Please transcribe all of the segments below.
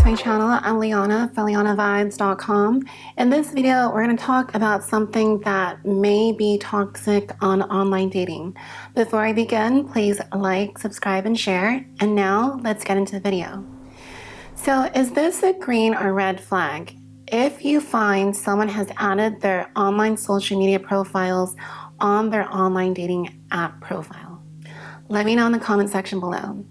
my channel. I'm Liana from LianaVibes.com. In this video, we're going to talk about something that may be toxic on online dating. Before I begin, please like, subscribe, and share. And now, let's get into the video. So, is this a green or red flag? If you find someone has added their online social media profiles on their online dating app profile, let me know in the comment section below.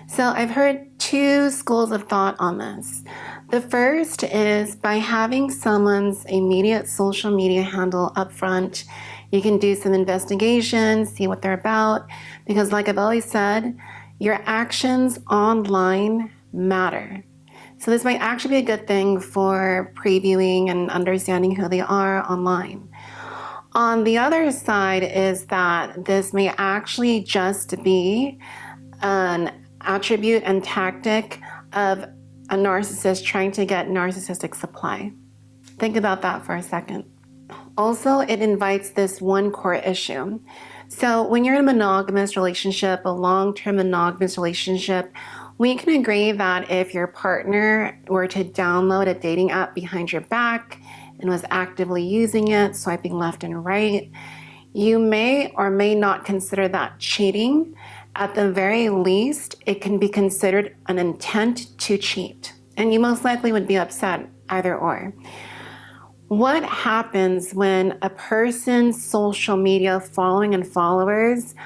So I've heard two schools of thought on this. The first is by having someone's immediate social media handle up front, you can do some investigation, see what they're about, because like I've always said, your actions online matter. So this might actually be a good thing for previewing and understanding who they are online. On the other side is that this may actually just be an attribute and tactic of a narcissist trying to get narcissistic supply. Think about that for a second. Also, it invites this one core issue. So when you're in a monogamous relationship, a long-term monogamous relationship, we can agree that if your partner were to download a dating app behind your back and was actively using it, swiping left and right, you may or may not consider that cheating. At the very least, it can be considered an intent to cheat, and you most likely would be upset either or. What happens when a person's social media following and followers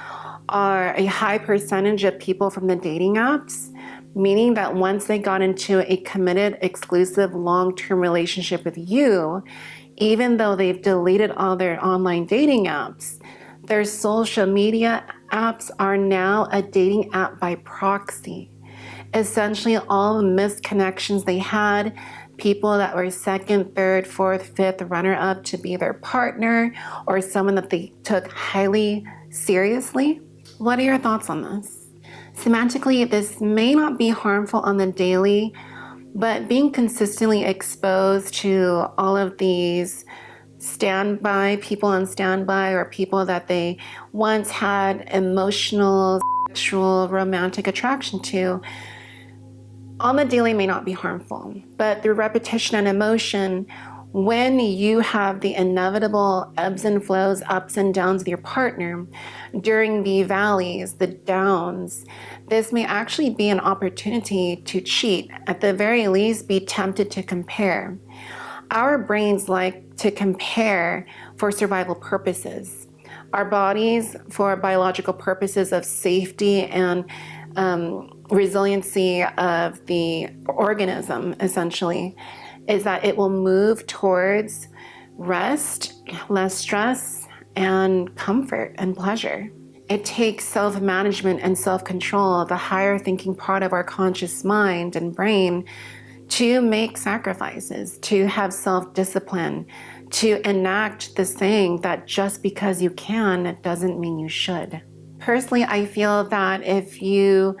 are a high percentage of people from the dating apps, meaning that once they got into a committed, exclusive, long-term relationship with you, even though they've deleted all their online dating apps, their social media apps are now a dating app by proxy. Essentially, all the missed connections they had, people that were second, third, fourth, fifth runner-up to be their partner or someone that they took highly seriously. What are your thoughts on this? Semantically, this may not be harmful on the daily, but being consistently exposed to all of these standby, people on standby, or people that they once had emotional, sexual, romantic attraction to, on the daily may not be harmful. But through repetition and emotion, when you have the inevitable ebbs and flows, ups and downs with your partner, during the valleys, the downs, this may actually be an opportunity to cheat, at the very least be tempted to compare. Our brains like to compare for survival purposes. Our bodies, for biological purposes of safety and resiliency of the organism, essentially, is that it will move towards rest, less stress, and comfort and pleasure. It takes self-management and self-control, the higher thinking part of our conscious mind and brain, to make sacrifices, to have self-discipline, to enact the saying that just because you can doesn't mean you should. Personally, I feel that if you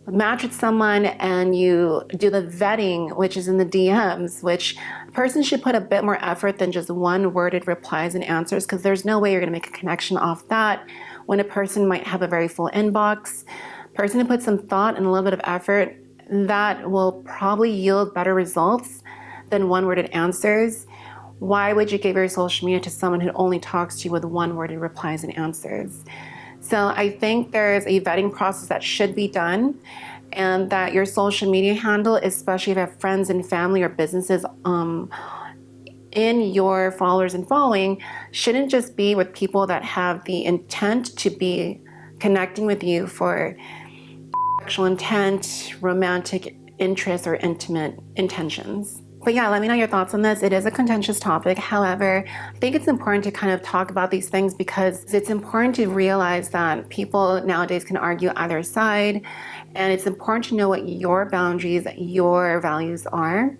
match with someone and you do the vetting, which is in the DMs, which a person should put a bit more effort than just one-worded replies and answers, because there's no way you're going to make a connection off that when a person might have a very full inbox. A person who puts some thought and a little bit of effort, that will probably yield better results than one-worded answers. Why would you give your social media to someone who only talks to you with one-worded replies and answers? So I think there's a vetting process that should be done, and that your social media handle, especially if you have friends and family or businesses in your followers and following, shouldn't just be with people that have the intent to be connecting with you for sexual intent, romantic interest, or intimate intentions. But yeah, let me know your thoughts on this. It is a contentious topic. However, I think it's important to kind of talk about these things because it's important to realize that people nowadays can argue either side, and it's important to know what your boundaries, your values are.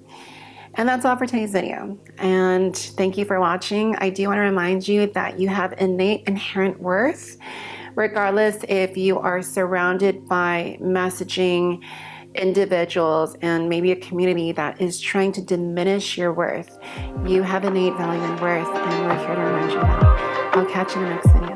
And that's all for today's video. And thank you for watching. I do want to remind you that you have innate inherent worth, regardless if you are surrounded by messaging individuals and maybe a community that is trying to diminish your worth. You have innate value and worth, and we're here to remind you that. I'll catch you in the next video.